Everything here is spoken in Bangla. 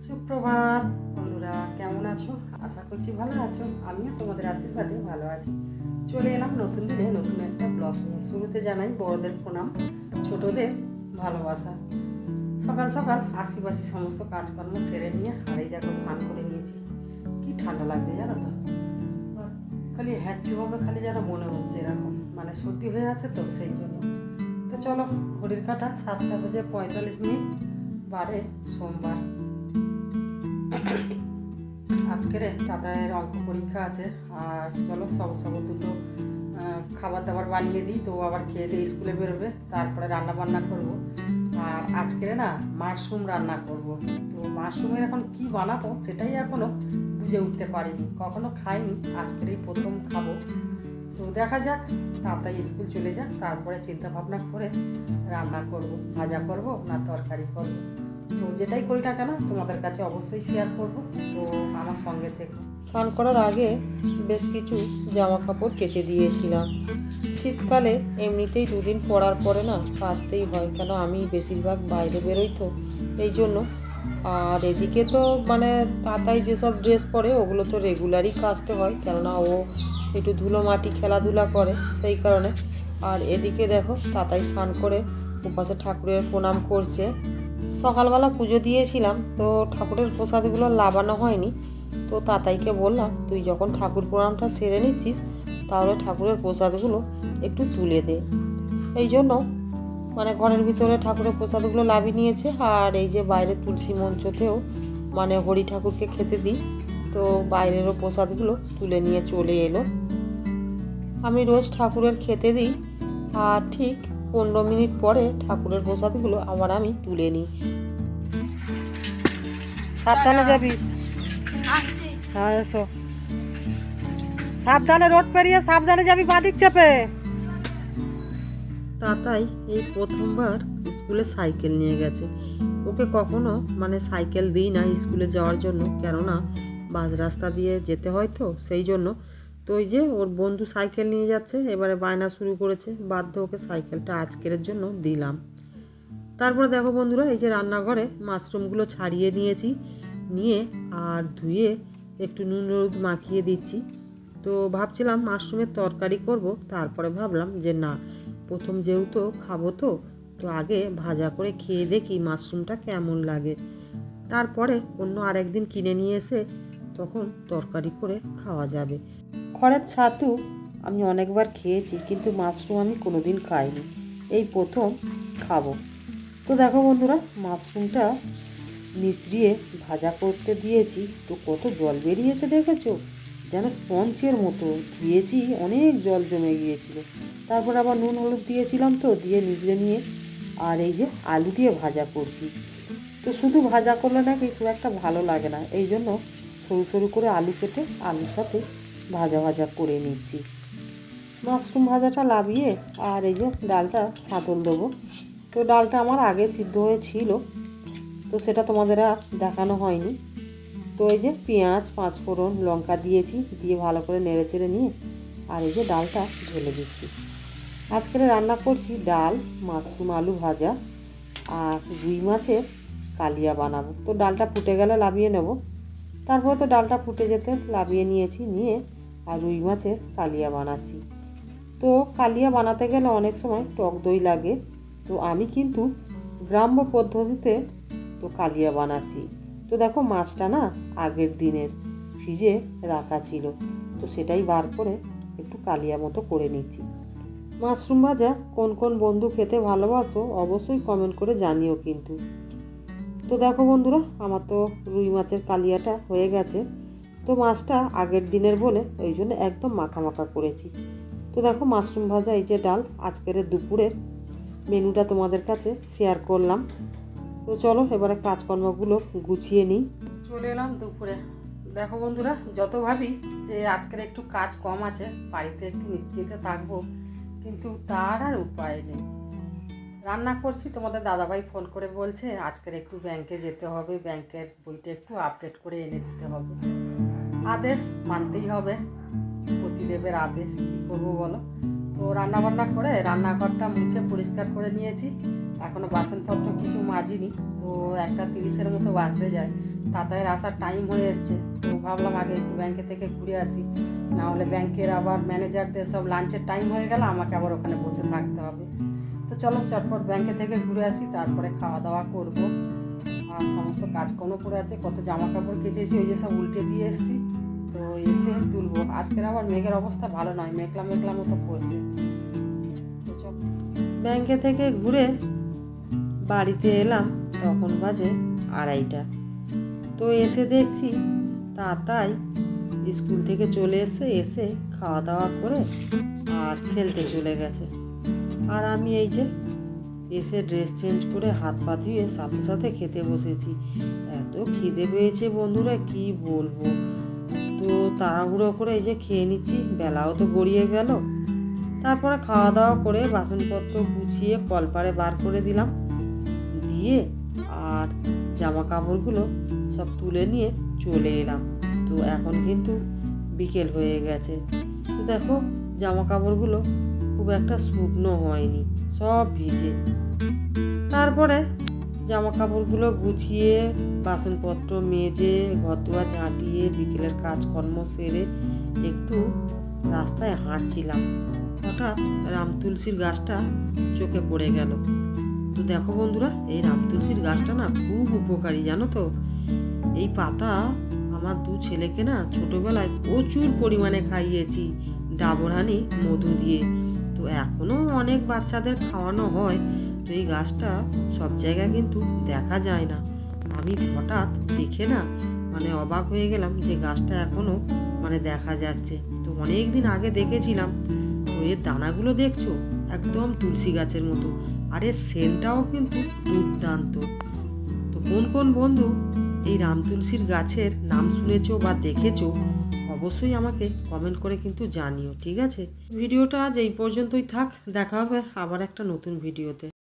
সুপ্রভাত বন্ধুরা, কেমন আছো? আশা করছি ভালো আছো। আমিও তোমাদের আশীর্বাদে ভালো আছি। চলে এলাম নতুন দিনে নতুন একটা ব্লগ নিয়ে। শুরুতে জানাই বড়দের প্রণাম, ছোটদের ভালোবাসা। সকাল সকাল আশিবাসি সমস্ত কাজকর্ম সেরে নিয়ে আর এই দেখো স্নান করে নিয়েছি। কি ঠান্ডা লাগছে জানো তো, খালি হ্যাচু হবে, খালি যেন মনে হচ্ছে এরকম, মানে সর্দি হয়ে আছে তো সেই জন্য। তো চলো, ঘড়ির কাঁটা 7:45, বারে সোমবার। আজকের দাদায়ের অঙ্ক পরীক্ষা আছে, আর চলো সব দুটো খাবার দাবার বানিয়ে দিই, তো আবার খেয়ে দিয়ে স্কুলে বেরোবে, তারপরে রান্না বান্না করব। আর আজকের না মাশরুম রান্না করব। তো মাশরুমের এখন কি বানাবো সেটাই এখনও বুঝে উঠতে পারিনি, কখনো খাইনি, আজকের এই প্রথম খাবো। তো দেখা যাক, তাড়াতাড়ি স্কুল চলে যাক, তারপরে চিন্তা ভাবনা করে রান্না করব, ভাজা করব না তরকারি করব। তো যেটাই করি না কেন তোমাদের কাছে অবশ্যই শেয়ার করব, তো আমার সঙ্গে থেকে। স্নান করার আগে বেশ কিছু জামা কাপড় কেচে দিয়েছিলাম। শীতকালে এমনিতেই দুদিন পরার পরে না কাচতেই হয়, কেন আমি বেশিরভাগ বাইরে বেরোই তো এই জন্য। আর এদিকে তো মানে তাতাই যেসব ড্রেস পরে ওগুলো তো রেগুলারই কাচতে হয়, কেননা ও একটু ধুলো মাটি খেলাধুলা করে সেই কারণে। আর এদিকে দেখো তাতাই স্নান করে উপাসে ঠাকুরের প্রণাম করছে। সকালবেলা পুজো দিয়েছিলাম, তো ঠাকুরের প্রসাদগুলো লাবানো হয়নি। তো তাতাইকে বললাম, তুই যখন ঠাকুর প্রণামটা সেরে নিচ্ছিস তাহলে ঠাকুরের প্রসাদগুলো একটু তুলে দে। এই জন্য মানে ঘরের ভিতরে ঠাকুরের প্রসাদগুলো লাভিয়ে নিয়েছে, আর এই যে বাইরে তুলসী মঞ্চতেও মানে হরি ঠাকুরকে খেতে দিই, তো বাইরেরও প্রসাদগুলো তুলে নিয়ে চলে এলো। আমি রোজ ঠাকুরের খেতে দিই, আর ঠিক 15 মিনিট পরে ঠাকুরের প্রসাদগুলো আবার আমি তুলে নিই। সাবধানে যাবি, হ্যাঁ এসো। সাবধানে রোড পেরিয়ে সাবধানে যাবি, বাদিক চেপে। তাতাই এই প্রথমবার স্কুলে সাইকেল নিয়ে গেছে। ওকে কখনো মানে সাইকেল দিই না স্কুলে যাওয়ার জন্য, কেননা বাস রাস্তা দিয়ে যেতে হয় তো সেই জন্য। তো ওই যে ওর বন্ধু সাইকেল নিয়ে যাচ্ছে, এবারে বায়না শুরু করেছে, বাধ্য ওকে সাইকেলটা আজকের জন্য দিলাম। তারপরে দেখো বন্ধুরা, এই যে রান্নাঘরে মাশরুমগুলো ছাড়িয়ে নিয়েছি, নিয়ে আর ধুয়ে একটু নুন হলুদ মাখিয়ে দিচ্ছি। তো ভাবছিলাম মাশরুমের তরকারি করব, তারপরে ভাবলাম যে না, প্রথম যেহেতু খাবো তো তো আগে ভাজা করে খেয়ে দেখি মাশরুমটা কেমন লাগে, তারপরে অন্য আরেকদিন কিনে নিয়ে এসে তখন তরকারি করে খাওয়া যাবে। খড়ের ছাতু আমি অনেকবার খেয়েছি, কিন্তু মাশরুম আমি কোনোদিন খাইনি, এই প্রথম খাবো। তো দেখো বন্ধুরা, মাশরুমটা নিচড়িয়ে ভাজা করতে দিয়েছি, তো কত জল বেরিয়েছে দেখেছো, যেন স্পঞ্জের মতো ধুয়েছি, অনেক জল জমে গিয়েছিল। তারপর আবার নুন হলুদ দিয়েছিলাম, তো দিয়ে নিচড়ে নিয়ে আর এই যে আলু দিয়ে ভাজা করছি। তো শুধু ভাজা করলে নাকি খুব একটা ভালো লাগে না, এই জন্য সরু সরু করে আলু কেটে আলুর সাথে ভাজা ভাজা করে নিচ্ছি। মাশরুম ভাজাটা লাভিয়ে আর এই যে ডালটা ছাঁতল দেবো। তো ডালটা আমার আগে সিদ্ধ হয়েছিল, তো সেটা তোমাদের আর দেখানো হয়নি। তো এই যে পেঁয়াজ পাঁচফোড়ন লঙ্কা দিয়েছি, দিয়ে ভালো করে নেড়ে চেড়ে নিয়ে আর এই যে ডালটা ঢেলে দিচ্ছি। আজকে রান্না করছি ডাল, মাশরুম আলু ভাজা আর রুই মাছের কালিয়া বানাবো। তো ডালটা ফুটে গেলে লাভিয়ে নেব। তারপর তো ডালটা ফুটে যেতে লাভিয়ে নিয়েছি, নিয়ে আর রুই মাছের কালিয়া বানাচ্ছি। তো কালিয়া বানাতে গেলে অনেক সময় টক দই লাগে, তো আমি কিন্তু গ্রাম্য পদ্ধতিতে তো কালিয়া বানাচ্ছি। তো দেখো মাছটা না আগের দিনের ফ্রিজে রাখা ছিল, তো সেটাই বার করে একটু কালিয়া মতো করে নিচ্ছি। মাশরুম ভাজা কোন কোন বন্ধু খেতে ভালোবাসো অবশ্যই কমেন্ট করে জানিও কিন্তু। তো দেখো বন্ধুরা, আমার তো রুই মাছের কালিয়াটা হয়ে গেছে। তো মাছটা আগের দিনের বলে ওই জন্য একদম মাখা মাখা করেছি। তো দেখো মাশরুম ভাজা, এই যে ডাল, আজকের দুপুরের মেনুটা তোমাদের কাছে শেয়ার করলাম। তো চলো এবারে কাজকর্মগুলো গুছিয়ে নিই। চলে এলাম দুপুরে। দেখো বন্ধুরা, যত ভাবি যে আজকের একটু কাজ কম আছে, বাড়িতে একটু নিশ্চিন্তে থাকবো, কিন্তু তার আর উপায় নেই। রান্না করছি, তোমাদের দাদাভাই ফোন করে বলছে আজকের একটু ব্যাংকে যেতে হবে, ব্যাংকের বইটা একটু আপডেট করে এনে দিতে হবে। আদেশ মানতেই হবে, পতিদেবের আদেশ, কী করবো বলো। তো রান্নাবান্না করে রান্নাঘরটা মুছে পরিষ্কার করে নিয়েছি, এখনও বাসনপত্র কিছু মাজিনি, তো তো 1:30-এর মতো বাজতে যায়। তাতায়ের আসার টাইম হয়ে এসছে, তো ভাবলাম আগে একটু ব্যাংকে থেকে ঘুরে আসি, না হলে ব্যাংকের আবার ম্যানেজারদের সব লাঞ্চের টাইম হয়ে গেল, আমাকে আবার ওখানে বসে থাকতে হবে। তো চলো চটপট ব্যাংকে থেকে ঘুরে আসি, তারপরে খাওয়া দাওয়া করব। আর সমস্ত কাজকর্ম করে আছে, কত জামা কাপড় কেচেছি ওই যে সব উল্টে দিয়ে এসেছি, তো এসে তুলবো। আজকের আবার মেঘের অবস্থা ভালো নয়, মেঘলা মেঘলা মতো পড়ছে। তো চল ব্যাংকে থেকে ঘুরে বাড়িতে এলাম, তখন বাজে 2:30। তো এসে দেখছি তাতাই স্কুল থেকে চলে এসে খাওয়া দাওয়া করে আর খেলতে চলে গেছে। আর আমি এই যে এসে ড্রেস চেঞ্জ করে হাত পা ধুয়ে সাথে সাথে খেতে বসেছি। এত খিদে পেয়েছে বন্ধুরা, কি বলবো। তো তাড়াহুড়ো করে এই যে খেয়ে নিচ্ছি, বেলাও তো গড়িয়ে গেল। তারপরে খাওয়া দাওয়া করে বাসনপত্র গুছিয়ে কলপারে বার করে দিলাম, দিয়ে আর জামা কাপড়গুলো সব তুলে নিয়ে চলে এলাম। তো এখন কিন্তু বিকেল হয়ে গেছে। তো দেখো জামা কাপড়গুলো খুব একটা শুকনো হয়নি, সব ভিজে। তারপরে জামা কাপড়গুলো গুছিয়ে বাসনপত্র মেজে ঘর দুয়ার ঝাঁটিয়ে বিকেলের কাজকর্ম সেরে একটু রাস্তায় হাঁটছিলাম। হঠাৎ রাম তুলসীর গাছটা চোখে পড়ে গেল। তো দেখো বন্ধুরা, এই রাম তুলসীর গাছটা না খুব উপকারী, জানো তো। এই পাতা আমার 2 ছেলেকে না ছোটোবেলায় প্রচুর পরিমাণে খাইয়েছি ডাবর হানি মধু দিয়ে। তো এখনও অনেক বাচ্চাদের খাওয়ানো হয়। তো এই গাছটা সব জায়গায় কিন্তু দেখা যায় না। আমি হঠাৎ দেখে না অবাক হয়ে গেলাম যে গাছটা এখনও দেখা যাচ্ছে। তো অনেক দিন আগে দেখেছিলাম। তো এর দানাগুলো দেখছো একদম তুলসী গাছের মতো, আর এর সেন্টটাও কিন্তু দুর্দান্ত। তো কোন কোন বন্ধু এই রাম তুলসীর গাছের নাম শুনেছো বা দেখেছো, অবশ্যই আমাকে কমেন্ট করে কিন্তু জানিও, ঠিক আছে। ভিডিওটা আজ এই পর্যন্তই থাক, দেখা হবে আবার একটা নতুন ভিডিওতে।